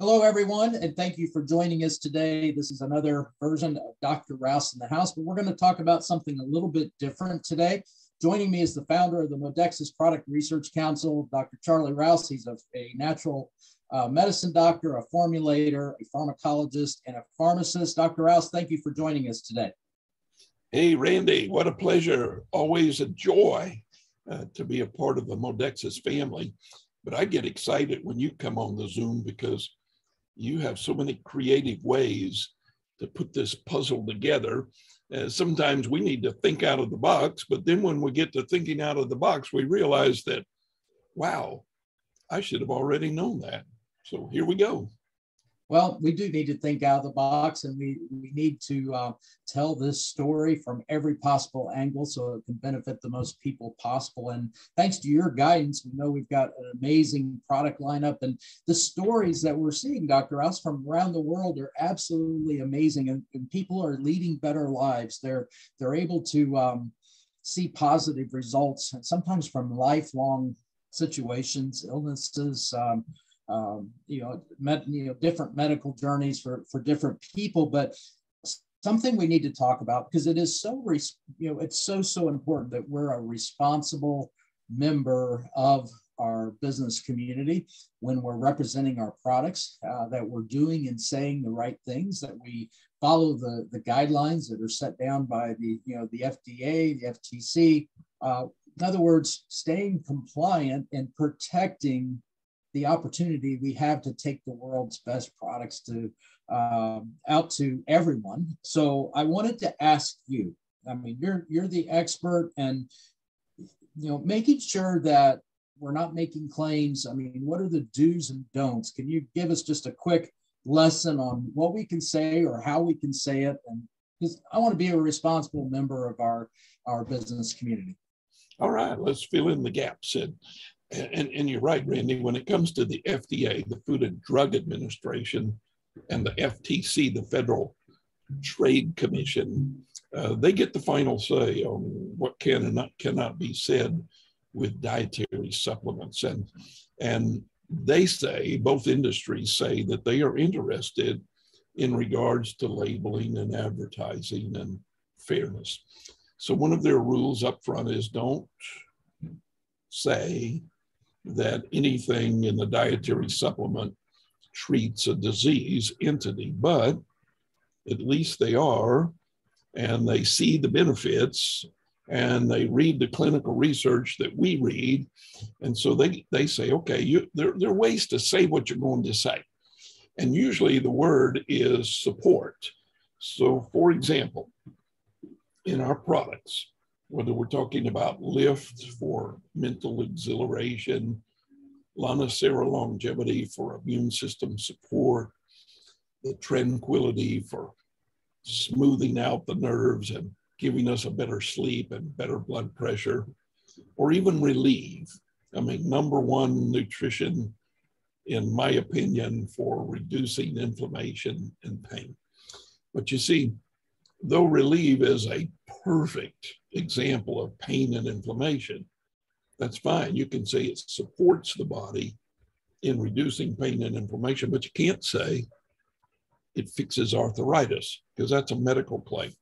Hello, everyone, and thank you for joining us today. This is another version of Dr. Rouse in the House, but we're going to talk about something a little bit different today. Joining me is the founder of the Modexus Product Research Council, Dr. Charlie Rouse. He's a natural medicine doctor, a formulator, a pharmacologist, and a pharmacist. Dr. Rouse, thank you for joining us today. Hey, Randy, what a pleasure. Always a joy to be a part of the Modexus family. But I get excited when you come on the Zoom because you have so many creative ways to put this puzzle together. Sometimes we need to think out of the box, but then when we get to thinking out of the box, we realize that, wow, I should have already known that. So here we go. Well, we do need to think out of the box, and we need to tell this story from every possible angle so it can benefit the most people possible. And thanks to your guidance, we know we've got an amazing product lineup, and the stories that we're seeing, Dr. Rouse, from around the world are absolutely amazing, and people are leading better lives. They're able to see positive results, and sometimes from lifelong situations, illnesses, different medical journeys for different people, but something we need to talk about because it is it's so important that we're a responsible member of our business community when we're representing our products, that we're doing and saying the right things, that we follow the guidelines that are set down by the FDA, the FTC. In other words, staying compliant and protecting the opportunity we have to take the world's best products to out to everyone. So I wanted to ask you, I mean, you're the expert, and making sure that we're not making claims. I mean, what are the do's and don'ts? Can you give us just a quick lesson on what we can say or how we can say it? And because I want to be a responsible member of our business community. All right, let's fill in the gaps. And you're right, Randy, when it comes to the FDA, the Food and Drug Administration, and the FTC, the Federal Trade Commission, they get the final say on what can and cannot be said with dietary supplements. And they say, both industries say that they are interested in regards to labeling and advertising and fairness. So one of their rules up front is don't say that anything in the dietary supplement treats a disease entity, but at least they are, and they see the benefits, and they read the clinical research that we read. And so they say, okay, there are ways to say what you're going to say. And usually the word is support. So for example, in our products, whether we're talking about Lift for mental exhilaration, Lanacera Longevity for immune system support, the Tranquility for smoothing out the nerves and giving us a better sleep and better blood pressure, or even Relieve. I mean, number one nutrition, in my opinion, for reducing inflammation and pain. But you see, though Relieve is a perfect example of pain and inflammation, that's fine. You can say it supports the body in reducing pain and inflammation, but you can't say it fixes arthritis because that's a medical claim.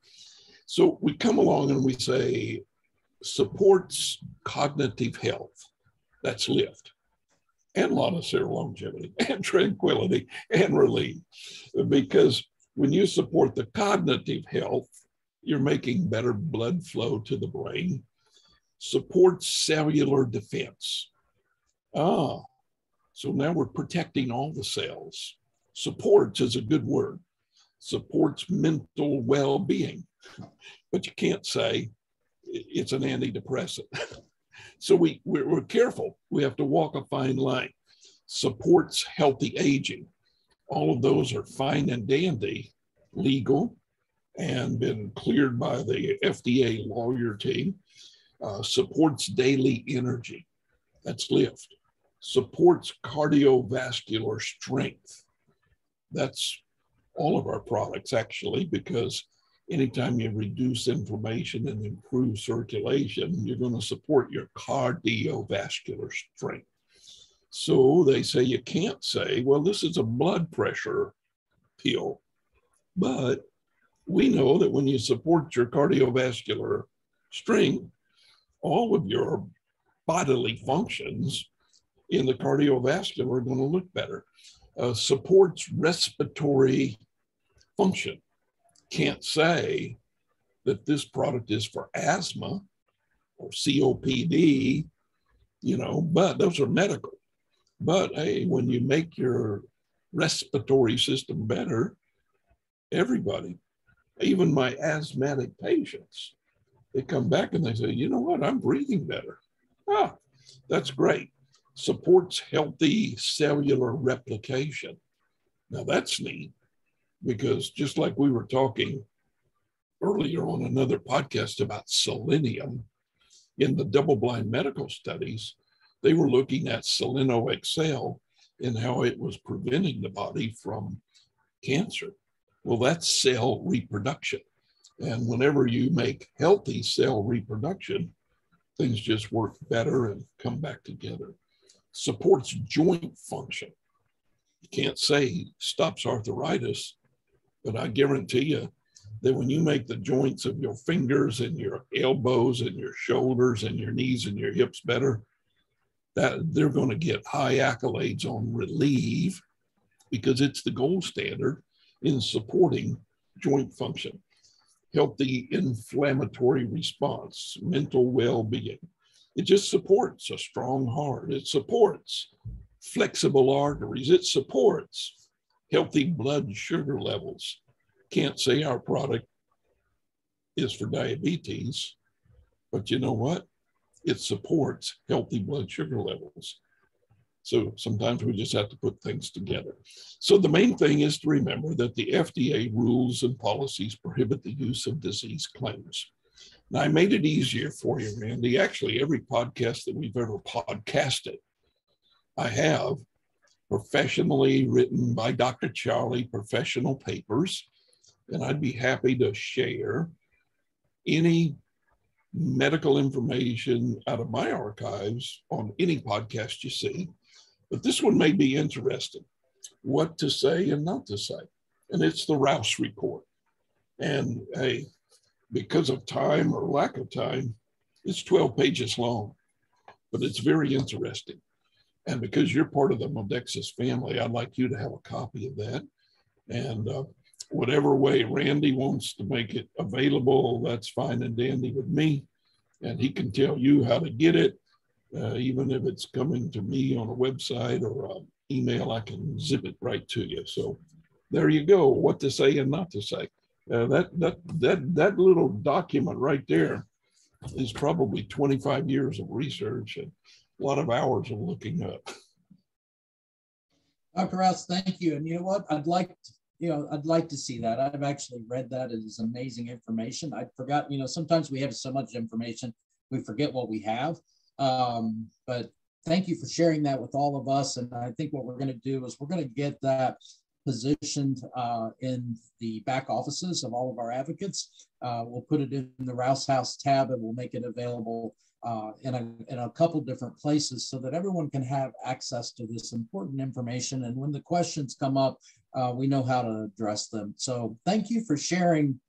So we come along and we say supports cognitive health. That's Lift, and Lanacera Longevity, and Tranquility, and Relieve, because when you support the cognitive health, you're making better blood flow to the brain, supports cellular defense. So now we're protecting all the cells. Supports is a good word. Supports mental well-being, but you can't say it's an antidepressant. So we're careful. We have to walk a fine line. Supports healthy aging. All of those are fine and dandy, legal, and been cleared by the FDA lawyer team. Supports daily energy. That's Lift. Supports cardiovascular strength. That's all of our products, actually, because anytime you reduce inflammation and improve circulation, you're going to support your cardiovascular strength. So they say you can't say, well, this is a blood pressure pill. But we know that when you support your cardiovascular strength, all of your bodily functions in the cardiovascular are going to look better. Supports respiratory function. Can't say that this product is for asthma or COPD, but those are medical. But hey, when you make your respiratory system better, everybody, even my asthmatic patients, they come back and they say, you know what, I'm breathing better. Ah, that's great. Supports healthy cellular replication. Now that's neat, because just like we were talking earlier on another podcast about selenium, in the double-blind medical studies, they were looking at SelenoXL and how it was preventing the body from cancer. Well, that's cell reproduction. And whenever you make healthy cell reproduction, things just work better and come back together. Supports joint function. You can't say stops arthritis, but I guarantee you that when you make the joints of your fingers and your elbows and your shoulders and your knees and your hips better, that they're going to get high accolades on Relieve, because it's the gold standard in supporting joint function. Healthy inflammatory response, mental well-being. It just supports a strong heart. It supports flexible arteries. It supports healthy blood sugar levels. Can't say our product is for diabetes, but you know what? It supports healthy blood sugar levels. So sometimes we just have to put things together. So the main thing is to remember that the FDA rules and policies prohibit the use of disease claims. Now, I made it easier for you, Randy. Actually, every podcast that we've ever podcasted, I have professionally written by Dr. Charlie, professional papers, and I'd be happy to share any medical information out of my archives on any podcast you see. But this one may be interesting, what to say and not to say. And it's the Rouse Report. And hey, because of time or lack of time, it's 12 pages long, but it's very interesting. And because you're part of the Modexus family, I'd like you to have a copy of that. And whatever way Randy wants to make it available, that's fine and dandy with me. And he can tell you how to get it. Even if it's coming to me on a website or an email, I can zip it right to you. So there you go, what to say and not to say. That little document right there is probably 25 years of research and a lot of hours of looking up. Dr. Rouse, thank you. And you know what? I'd like to see that. I've actually read that. It is amazing information. I forgot, sometimes we have so much information, we forget what we have. But thank you for sharing that with all of us. And I think what we're going to do is we're going to get that positioned in the back offices of all of our advocates. We'll put it in the Rouse House tab, and we'll make it available in a couple different places so that everyone can have access to this important information. And when the questions come up, we know how to address them. So thank you for sharing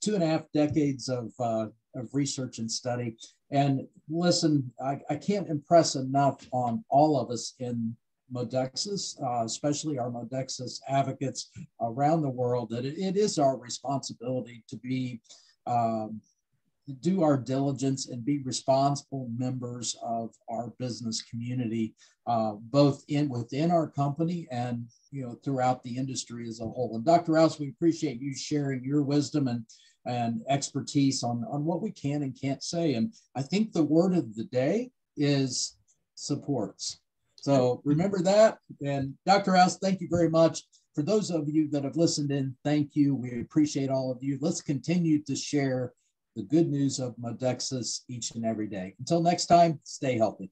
2.5 decades of research and study. And listen, I can't impress enough on all of us in Modexus, especially our Modexus advocates around the world, that it is our responsibility to be do our diligence and be responsible members of our business community, both within our company and throughout the industry as a whole. And Dr. Rouse, we appreciate you sharing your wisdom and expertise on what we can and can't say. And I think the word of the day is supports. So remember that. And Dr. Rouse, thank you very much. For those of you that have listened in, thank you. We appreciate all of you. Let's continue to share the good news of Modexus each and every day. Until next time, stay healthy.